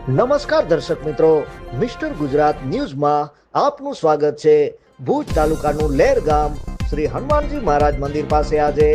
નમસ્કાર દર્શક મિત્રો, મિસ્ટર ગુજરાત ન્યૂઝમાં આપનું સ્વાગત છે। ભુજ તાલુકાનું લેર ગામ શ્રી હનુમાનજી મહારાજ મંદિર પાસે આજે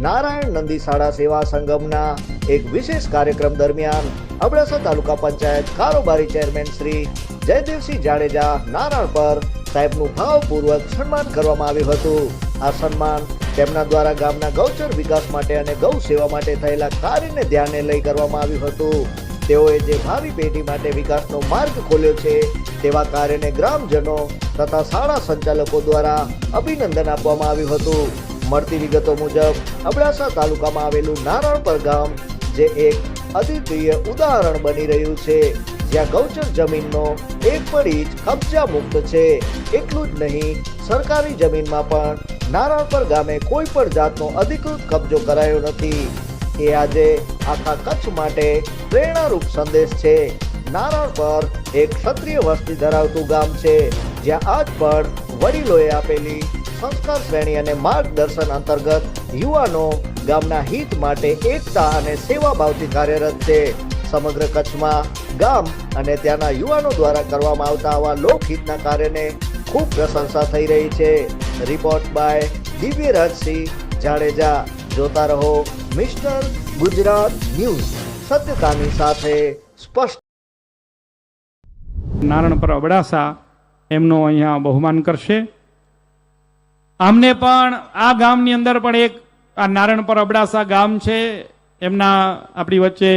નારાયણ નંદી શાળા સેવા સંગમના એક વિશેષ કાર્યક્રમ દરમિયાન અબડાસા તાલુકા પંચાયત કારોબારી ચેરમેન શ્રી જયદેવસિંહ જાડેજા નારાયણપર સાહેબનું ભાવપૂર્વક સન્માન કરવામાં આવ્યું હતું। આ સન્માન તેમના દ્વારા ગામના ગૌચર વિકાસ માટે અને ગૌ સેવા માટે થયેલા કાર્યને ધ્યાને લઈ કરવામાં આવ્યું હતું। તેઓએ જે ભાવિ પેઢી માટે વિકાસનો માર્ગ ખોલ્યો છે તેવા કાર્યને ગ્રામજનો તથા શાળા સંચાલકો દ્વારા અભિનંદન આપવામાં આવ્યું હતું। મળતી વિગતો મુજબ અબડાસા તાલુકામાં આવેલું નારાયણપર ગામ જે એક અદ્વિતીય ઉદાહરણ બની રહ્યું છે, જ્યાં ગૌચર જમીનનો એક પણ ઇંચ કબજા મુક્ત છે। એટલું જ નહીં, સરકારી જમીનમાં પણ નારાયણપર ગામે કોઈ પણ જાતનો અધિકૃત કબજો કરાયો નથી। એ આજે આખા કચ્છ માટે પ્રેરણારૂપ સંદેશ છે। નારાયણપર એક ક્ષત્રિય વસ્તી ધરાવતું ગામ છે, જ્યાં આજ પણ વડીલોએ આપેલી સંસ્કાર શ્રેણી અને માર્ગદર્શન અંતર્ગત યુવાનો ગામના હિત માટે એકતા અને સેવાભાવથી કાર્યરત છે। સમગ્ર કચ્છમાં ગામ અને ત્યાંના યુવાનો દ્વારા કરવામાં આવતા આવા લોકહિતના કાર્યને ખૂબ પ્રશંસા થઈ રહી છે। Report by Divyarajsinh Jadeja. જોતા રહો મિસ્ટર ગુજરાત ન્યૂઝ, સત્યતાની સાથે સ્પષ્ટ। નારાયણપર અબડાસા એમનું અહીંયા બહુમાન કરશે। આમને પણ આ ગામની અંદર પણ એક આ નારાયણપર અબડાસા ગામ છે, એમના આપણી વચ્ચે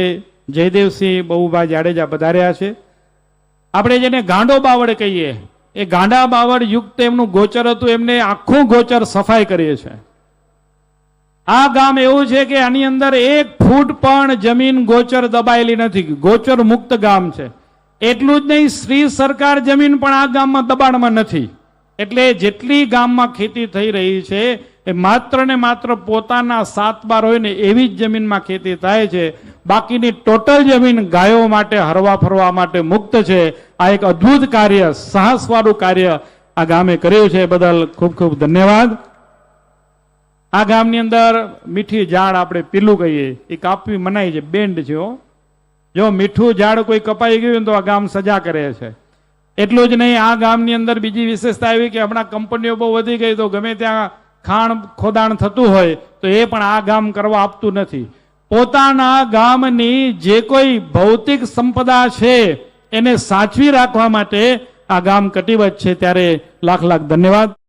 જયદેવસિંહ બહુભાઈ જાડેજા પધાર્યા છે। આપણે જેને ગાંડો બાવળ કહીએ, એ ગાંડા બાવળ યુક્ત એમનું ગોચર હતું, એમને આખું ગોચર સફાઈ કરીએ છે। આ ગામ એવું છે કે આની અંદર 1 ફૂટ પણ જમીન ગોચર દબાયેલી નથી, ગોચર મુક્ત ગામ છે। એટલું જ નહીં, શ્રી સરકાર જમીન પણ આ ગામમાં દબાણમાં નથી। એટલે જેટલી ગામમાં ખેતી થઈ રહી છે એ માત્ર ને માત્ર પોતાના 7 બાર હોય ને એવી જ જમીનમાં ખેતી થાય છે। બાકીની ટોટલ જમીન ગાયો માટે હરવા ફરવા માટે મુક્ત છે। આ એક અદ્ભુત કાર્ય, સાહસવાળું કાર્ય આ ગામે કર્યું છે, બદલ ખૂબ ખૂબ ધન્યવાદ। આ ગામની અંદર મીઠી ઝાડ આપણે પીલું કહીએ, એ કાપવી મનાય છે, બેન્ડ છે। જો મીઠું ઝાડ કોઈ કપાઈ ગયું તો આ ગામ સજા કરે છે। એટલું જ નહીં, આ ગામની અંદર બીજી વિશેષતા એવી કે હમણાં કંપનીઓ બહુ વધી ગઈ, તો ગમે ત્યાં ખાણ ખોદાણ થતું હોય તો એ પણ આ ગામ કરવા આપતું નથી। પોતાના ગામની જે કોઈ ભૌતિક સંપદા છે એને સાચવી રાખવા માટે આ ગામ કટિબદ્ધ છે। ત્યારે લાખ લાખ ધન્યવાદ।